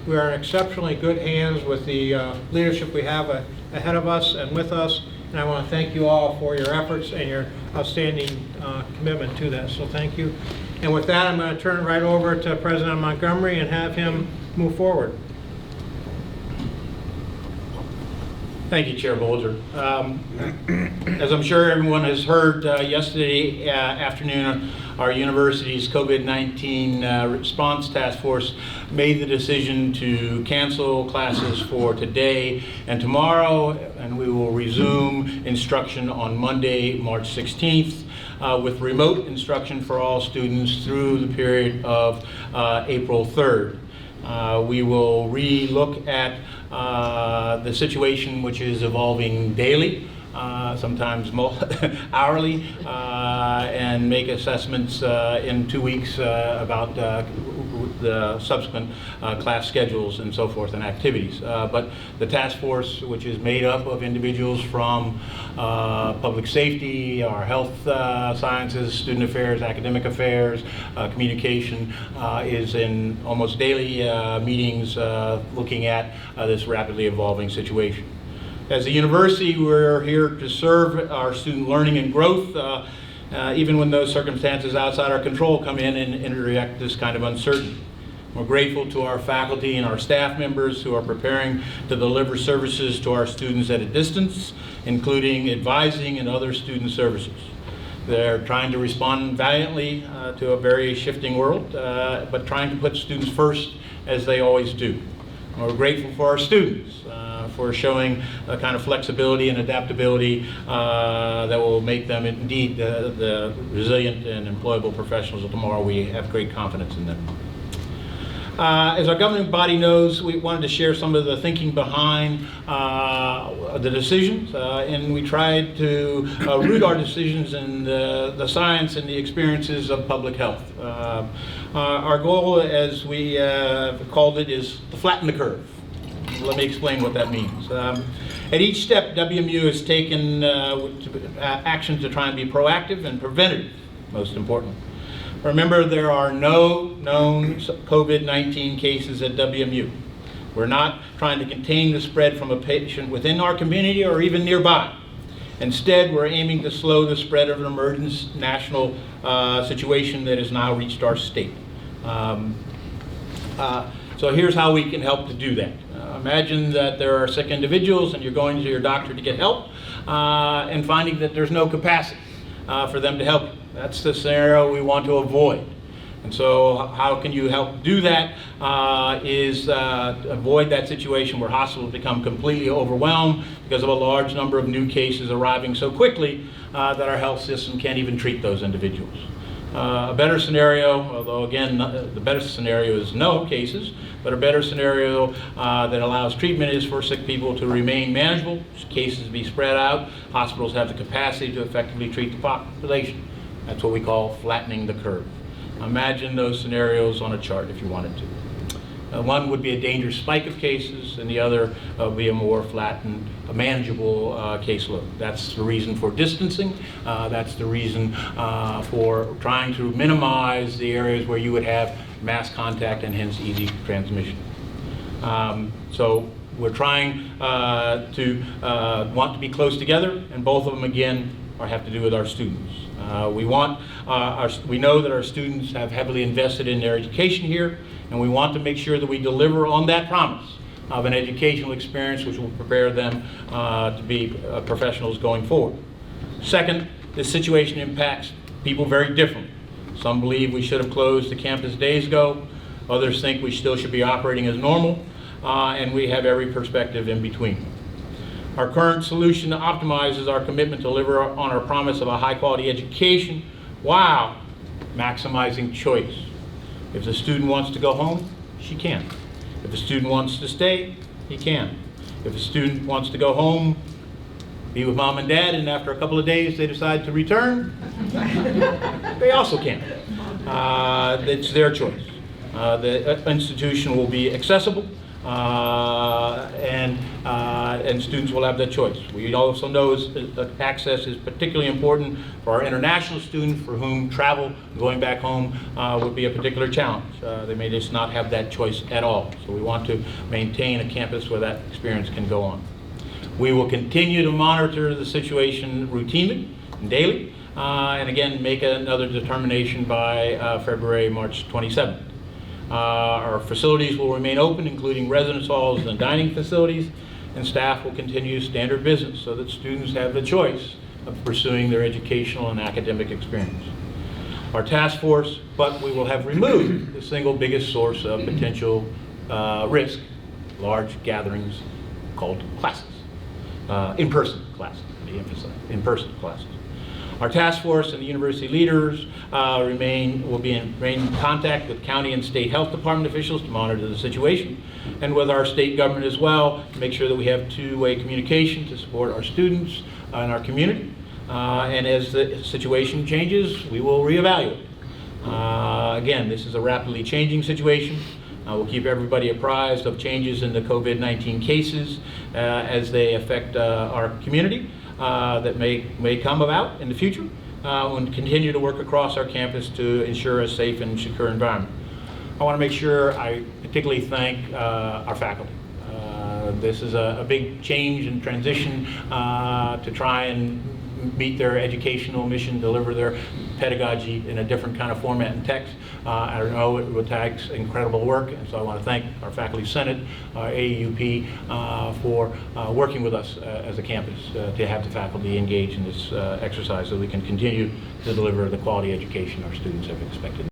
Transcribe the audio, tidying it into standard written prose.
we are in exceptionally good hands with the leadership we have ahead of us and with us. And I want to thank you all for your efforts and your outstanding commitment to that. So thank you. And with that, I'm going to turn it right over to President Montgomery and have him move forward. Thank you, Chair Bolger. As I'm sure everyone has heard, yesterday afternoon, our university's COVID-19 response task force made the decision to cancel classes for today and tomorrow, and we will resume instruction on Monday, March 16th, with remote instruction for all students through the period of April 3rd. We will re-look at the situation, which is evolving daily, sometimes hourly, and make assessments in 2 weeks about the subsequent class schedules and so forth and activities. But the task force, which is made up of individuals from public safety, our health sciences, student affairs, academic affairs, communication, is in almost daily meetings looking at this rapidly evolving situation. As a university, we're here to serve our student learning and growth, even when those circumstances outside our control come in and interject this kind of uncertainty. We're grateful to our faculty and our staff members who are preparing to deliver services to our students at a distance, including advising and other student services. They're trying to respond valiantly to a very shifting world, but trying to put students first, as they always do. And we're grateful for our students for showing a kind of flexibility and adaptability that will make them indeed the resilient and employable professionals of tomorrow. We have great confidence in them. As our governing body knows, we wanted to share some of the thinking behind the decisions, and we tried to root our decisions in the science and the experiences of public health. Our goal, as we called it, is to flatten the curve. Let me explain what that means. At each step, WMU has taken action to try and be proactive and preventative, most importantly. Remember, there are no known COVID-19 cases at WMU. We're not trying to contain the spread from a patient within our community or even nearby. Instead, we're aiming to slow the spread of an emergent national situation that has now reached our state. So here's how we can help to do that. Imagine that there are sick individuals and you're going to your doctor to get help and finding that there's no capacity for them to help you. That's the scenario we want to avoid. And so how can you help do that is avoid that situation where hospitals become completely overwhelmed because of a large number of new cases arriving so quickly that our health system can't even treat those individuals. A better scenario, although again, the better scenario is no cases, but a better scenario that allows treatment is for sick people to remain manageable, cases be spread out, hospitals have the capacity to effectively treat the population. That's what we call flattening the curve. Imagine those scenarios on a chart if you wanted to. One would be a dangerous spike of cases, and the other would be a more flattened, manageable caseload. That's the reason for distancing. That's the reason for trying to minimize the areas where you would have mass contact and hence easy transmission. So we're trying to want to be close together, and both of them again have to do with our students. We know that our students have heavily invested in their education here, and we want to make sure that we deliver on that promise of an educational experience which will prepare them to be professionals going forward. Second, this situation impacts people very differently. Some believe we should have closed the campus days ago. Others think we still should be operating as normal, and we have every perspective in between. Our current solution optimizes our commitment to deliver on our promise of a high-quality education while maximizing choice. If the student wants to go home, she can. If the student wants to stay, he can. If a student wants to go home, be with mom and dad, and after a couple of days they decide to return, they also can. It's their choice. The institution will be accessible, and students will have that choice. We also know that access is particularly important for our international students for whom travel going back home would be a particular challenge. They may just not have that choice at all. So we want to maintain a campus where that experience can go on. We will continue to monitor the situation routinely and daily, and again, make another determination by March 27th. Our facilities will remain open, including residence halls and dining facilities, and staff will continue standard business so that students have the choice of pursuing their educational and academic experience. Our task force, but we will have removed the single biggest source of potential risk, large gatherings called classes, in-person classes, to be emphasized, in-person classes. Our task force and the university leaders will be in contact with county and state health department officials to monitor the situation, and with our state government as well, to make sure that we have two-way communication to support our students and our community. And as the situation changes, we will reevaluate. Again, this is a rapidly changing situation. We'll keep everybody apprised of changes in the COVID-19 cases as they affect our community that may come about in the future, and continue to work across our campus to ensure a safe and secure environment. I want to make sure I particularly thank our faculty. This is a big change and transition to try and meet their educational mission, deliver their pedagogy in a different kind of format and text. I know it takes incredible work, and so I want to thank our Faculty Senate, AUP, for working with us as a campus to have the faculty engage in this exercise so we can continue to deliver the quality education our students have expected.